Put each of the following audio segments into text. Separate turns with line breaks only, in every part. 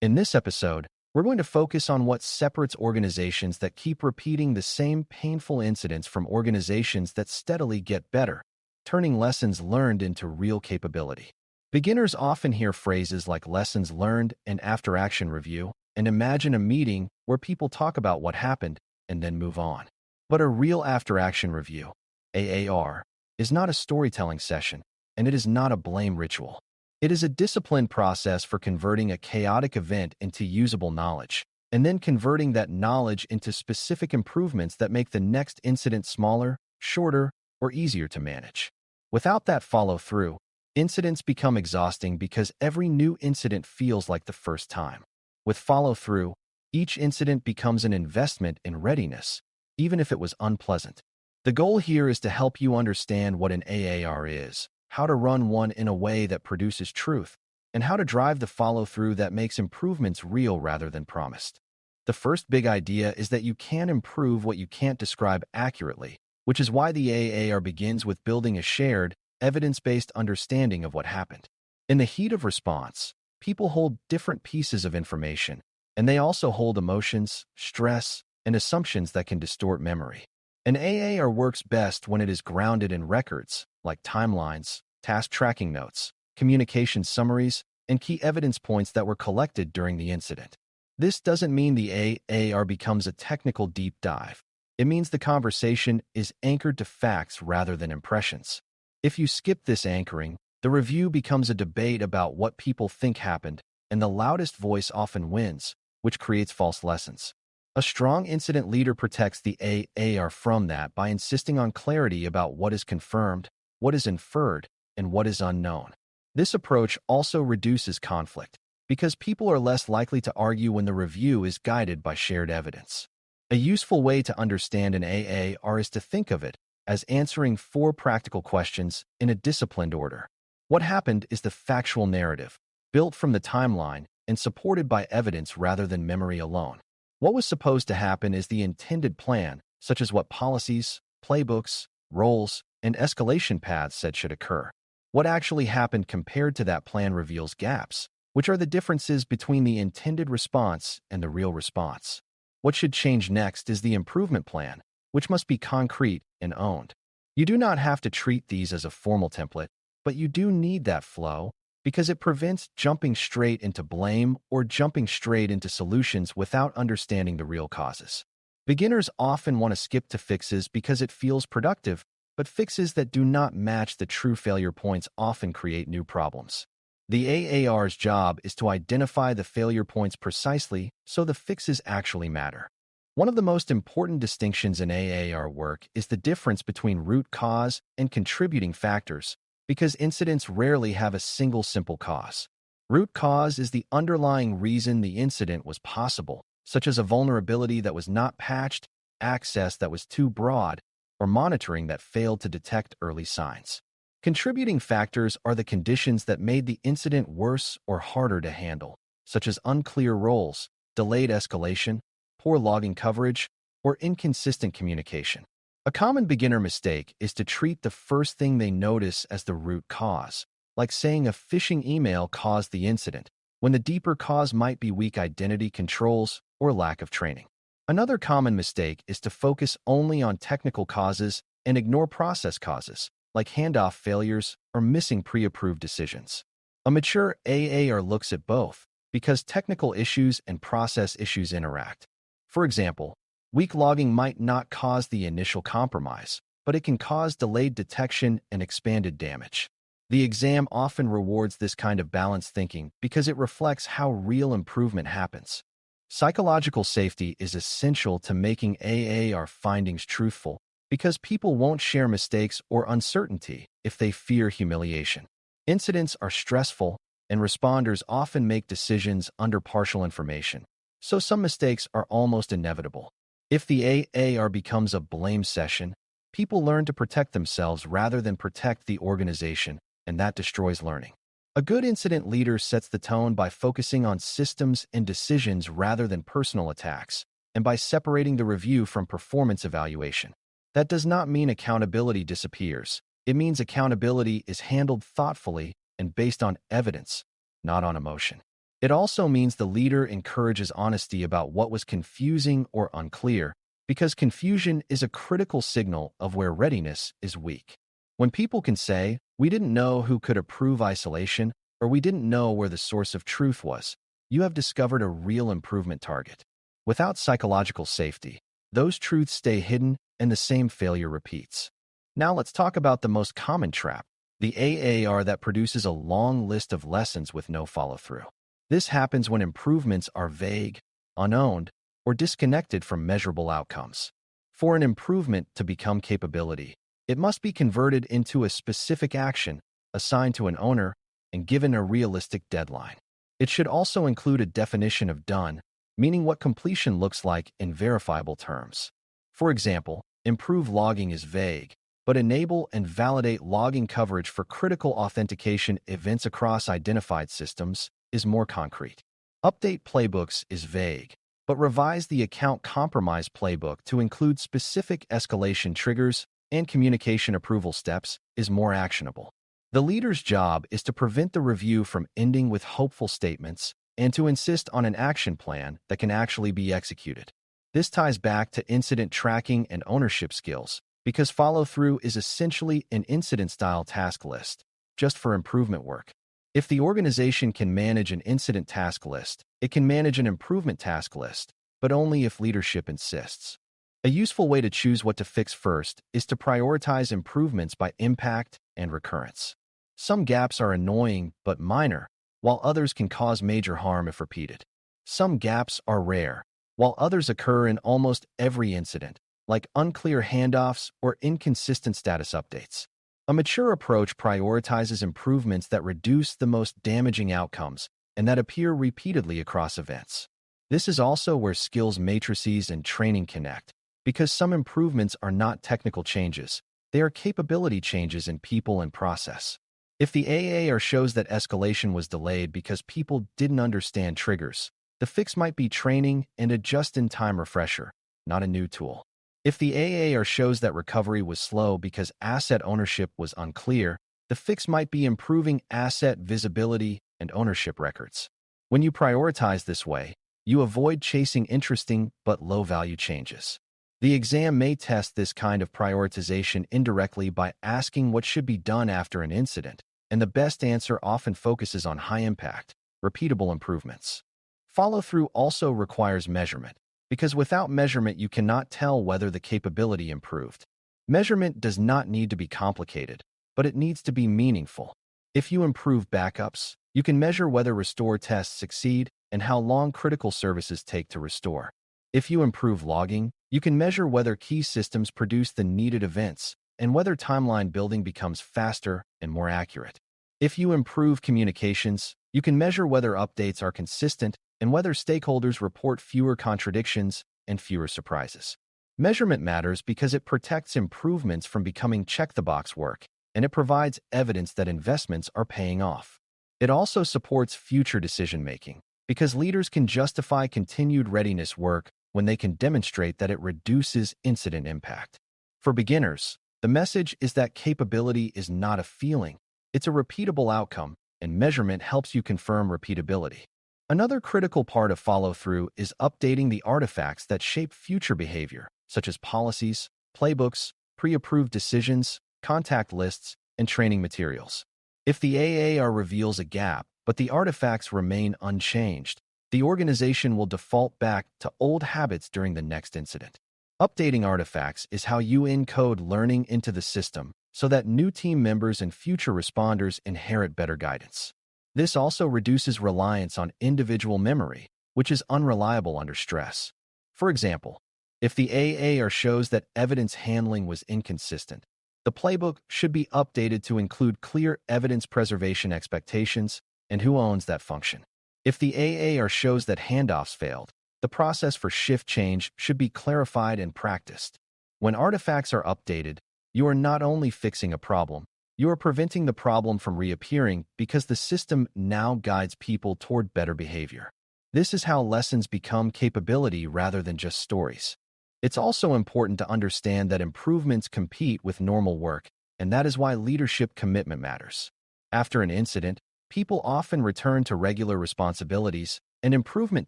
In this episode, we're going to focus on what separates organizations that keep repeating the same painful incidents from organizations that steadily get better, turning lessons learned into real capability. Beginners often hear phrases like lessons learned and after-action review, and imagine a meeting where people talk about what happened and then move on. But a real after-action review, AAR, is not a storytelling session, and it is not a blame ritual. It is a disciplined process for converting a chaotic event into usable knowledge, and then converting that knowledge into specific improvements that make the next incident smaller, shorter, or easier to manage. Without that follow-through, incidents become exhausting because every new incident feels like the first time. With follow-through, each incident becomes an investment in readiness, even if it was unpleasant. The goal here is to help you understand what an AAR is, how to run one in a way that produces truth, and how to drive the follow-through that makes improvements real rather than promised. The first big idea is that you can improve what you can't describe accurately, which is why the AAR begins with building a shared, evidence-based understanding of what happened. In the heat of response, people hold different pieces of information, and they also hold emotions, stress, and assumptions that can distort memory. An AAR works best when it is grounded in records, like timelines, task tracking notes, communication summaries, and key evidence points that were collected during the incident. This doesn't mean the AAR becomes a technical deep dive. It means the conversation is anchored to facts rather than impressions. If you skip this anchoring, the review becomes a debate about what people think happened, and the loudest voice often wins, which creates false lessons. A strong incident leader protects the AAR from that by insisting on clarity about what is confirmed, what is inferred, and what is unknown. This approach also reduces conflict, because people are less likely to argue when the review is guided by shared evidence. A useful way to understand an AAR is to think of it as answering 4 practical questions in a disciplined order. What happened is the factual narrative, built from the timeline and supported by evidence rather than memory alone. What was supposed to happen is the intended plan, such as what policies, playbooks, roles, and escalation paths said should occur. What actually happened compared to that plan reveals gaps, which are the differences between the intended response and the real response. What should change next is the improvement plan, which must be concrete and owned. You do not have to treat these as a formal template, but you do need that flow because it prevents jumping straight into blame or jumping straight into solutions without understanding the real causes. Beginners often want to skip to fixes because it feels productive, but fixes that do not match the true failure points often create new problems. The AAR's job is to identify the failure points precisely so the fixes actually matter. One of the most important distinctions in AAR work is the difference between root cause and contributing factors, because incidents rarely have a single simple cause. Root cause is the underlying reason the incident was possible, such as a vulnerability that was not patched, access that was too broad, or monitoring that failed to detect early signs. Contributing factors are the conditions that made the incident worse or harder to handle, such as unclear roles, delayed escalation, poor logging coverage, or inconsistent communication. A common beginner mistake is to treat the first thing they notice as the root cause, like saying a phishing email caused the incident, when the deeper cause might be weak identity controls or lack of training. Another common mistake is to focus only on technical causes and ignore process causes, like handoff failures or missing pre-approved decisions. A mature AAR looks at both, because technical issues and process issues interact. For example, weak logging might not cause the initial compromise, but it can cause delayed detection and expanded damage. The exam often rewards this kind of balanced thinking because it reflects how real improvement happens. Psychological safety is essential to making AAR findings truthful, because people won't share mistakes or uncertainty if they fear humiliation. Incidents are stressful, and responders often make decisions under partial information, so some mistakes are almost inevitable. If the AAR becomes a blame session, people learn to protect themselves rather than protect the organization, and that destroys learning. A good incident leader sets the tone by focusing on systems and decisions rather than personal attacks, and by separating the review from performance evaluation. That does not mean accountability disappears. It means accountability is handled thoughtfully and based on evidence, not on emotion. It also means the leader encourages honesty about what was confusing or unclear, because confusion is a critical signal of where readiness is weak. When people can say, "We didn't know who could approve isolation," or "We didn't know where the source of truth was," you have discovered a real improvement target. Without psychological safety, those truths stay hidden and the same failure repeats. Now let's talk about the most common trap, the AAR that produces a long list of lessons with no follow-through. This happens when improvements are vague, unowned, or disconnected from measurable outcomes. For an improvement to become capability, it must be converted into a specific action, assigned to an owner, and given a realistic deadline. It should also include a definition of done, meaning what completion looks like in verifiable terms. For example, improve logging is vague, but enable and validate logging coverage for critical authentication events across identified systems is more concrete. Update playbooks is vague, but revise the account compromise playbook to include specific escalation triggers and communication approval steps is more actionable. The leader's job is to prevent the review from ending with hopeful statements and to insist on an action plan that can actually be executed. This ties back to incident tracking and ownership skills, because follow-through is essentially an incident-style task list, just for improvement work. If the organization can manage an incident task list, it can manage an improvement task list, but only if leadership insists. A useful way to choose what to fix first is to prioritize improvements by impact and recurrence. Some gaps are annoying but minor, while others can cause major harm if repeated. Some gaps are rare, while others occur in almost every incident, like unclear handoffs or inconsistent status updates. A mature approach prioritizes improvements that reduce the most damaging outcomes and that appear repeatedly across events. This is also where skills matrices and training connect, because some improvements are not technical changes, they are capability changes in people and process. If the AAR shows that escalation was delayed because people didn't understand triggers, the fix might be training and a just-in-time refresher, not a new tool. If the AAR shows that recovery was slow because asset ownership was unclear, the fix might be improving asset visibility and ownership records. When you prioritize this way, you avoid chasing interesting but low-value changes. The exam may test this kind of prioritization indirectly by asking what should be done after an incident, and the best answer often focuses on high-impact, repeatable improvements. Follow-through also requires measurement, because without measurement you cannot tell whether the capability improved. Measurement does not need to be complicated, but it needs to be meaningful. If you improve backups, you can measure whether restore tests succeed and how long critical services take to restore. If you improve logging, you can measure whether key systems produce the needed events and whether timeline building becomes faster and more accurate. If you improve communications, you can measure whether updates are consistent and whether stakeholders report fewer contradictions and fewer surprises. Measurement matters because it protects improvements from becoming check-the-box work, and it provides evidence that investments are paying off. It also supports future decision-making, because leaders can justify continued readiness work when they can demonstrate that it reduces incident impact. For beginners, the message is that capability is not a feeling, it's a repeatable outcome, and measurement helps you confirm repeatability. Another critical part of follow-through is updating the artifacts that shape future behavior, such as policies, playbooks, pre-approved decisions, contact lists, and training materials. If the AAR reveals a gap, but the artifacts remain unchanged, the organization will default back to old habits during the next incident. Updating artifacts is how you encode learning into the system so that new team members and future responders inherit better guidance. This also reduces reliance on individual memory, which is unreliable under stress. For example, if the AAR shows that evidence handling was inconsistent, the playbook should be updated to include clear evidence preservation expectations and who owns that function. If the AAR shows that handoffs failed, the process for shift change should be clarified and practiced. When artifacts are updated, you are not only fixing a problem, you are preventing the problem from reappearing because the system now guides people toward better behavior. This is how lessons become capability rather than just stories. It's also important to understand that improvements compete with normal work, and that is why leadership commitment matters. After an incident, People often return to regular responsibilities, and improvement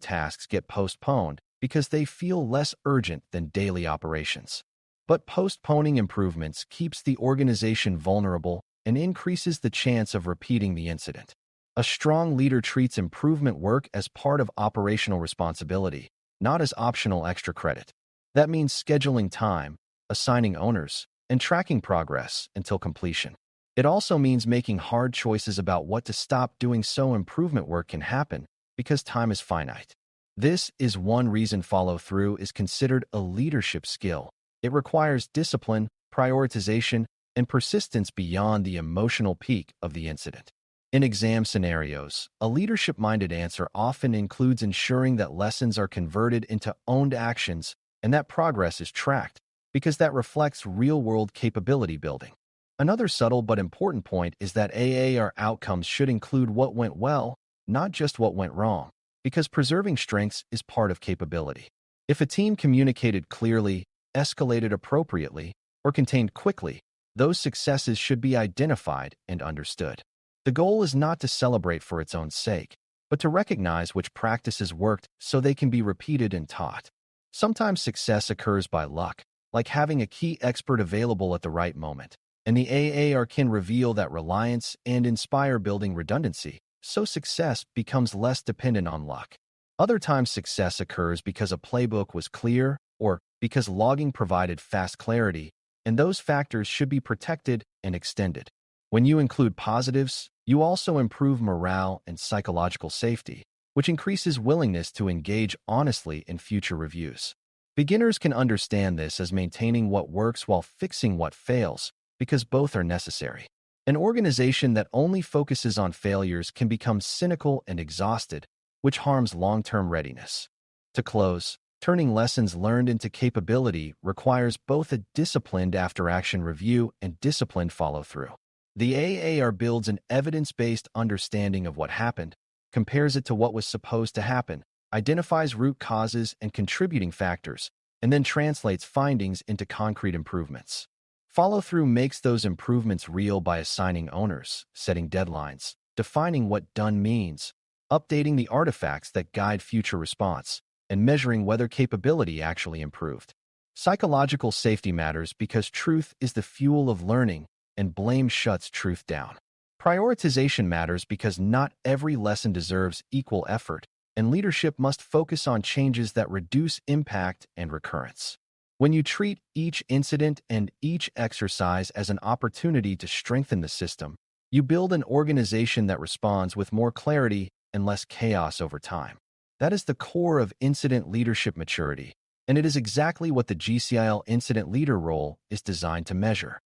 tasks get postponed because they feel less urgent than daily operations. But postponing improvements keeps the organization vulnerable and increases the chance of repeating the incident. A strong leader treats improvement work as part of operational responsibility, not as optional extra credit. That means scheduling time, assigning owners, and tracking progress until completion. It also means making hard choices about what to stop doing so improvement work can happen because time is finite. This is one reason follow-through is considered a leadership skill. It requires discipline, prioritization, and persistence beyond the emotional peak of the incident. In exam scenarios, a leadership-minded answer often includes ensuring that lessons are converted into owned actions and that progress is tracked, because that reflects real-world capability building. Another subtle but important point is that AAR outcomes should include what went well, not just what went wrong, because preserving strengths is part of capability. If a team communicated clearly, escalated appropriately, or contained quickly, those successes should be identified and understood. The goal is not to celebrate for its own sake, but to recognize which practices worked so they can be repeated and taught. Sometimes success occurs by luck, like having a key expert available at the right moment, and the AAR can reveal that reliance and inspire building redundancy, so success becomes less dependent on luck. Other times success occurs because a playbook was clear or because logging provided fast clarity, and those factors should be protected and extended. When you include positives, you also improve morale and psychological safety, which increases willingness to engage honestly in future reviews. Beginners can understand this as maintaining what works while fixing what fails, because both are necessary. An organization that only focuses on failures can become cynical and exhausted, which harms long-term readiness. To close, turning lessons learned into capability requires both a disciplined after-action review and disciplined follow-through. The AAR builds an evidence-based understanding of what happened, compares it to what was supposed to happen, identifies root causes and contributing factors, and then translates findings into concrete improvements. Follow-through makes those improvements real by assigning owners, setting deadlines, defining what done means, updating the artifacts that guide future response, and measuring whether capability actually improved. Psychological safety matters because truth is the fuel of learning, and blame shuts truth down. Prioritization matters because not every lesson deserves equal effort, and leadership must focus on changes that reduce impact and recurrence. When you treat each incident and each exercise as an opportunity to strengthen the system, you build an organization that responds with more clarity and less chaos over time. That is the core of incident leadership maturity, and it is exactly what the GCIL incident leader role is designed to measure.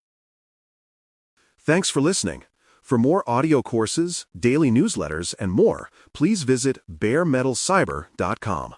Thanks for listening. For more audio courses, daily newsletters, and more, please visit baremetalcyber.com.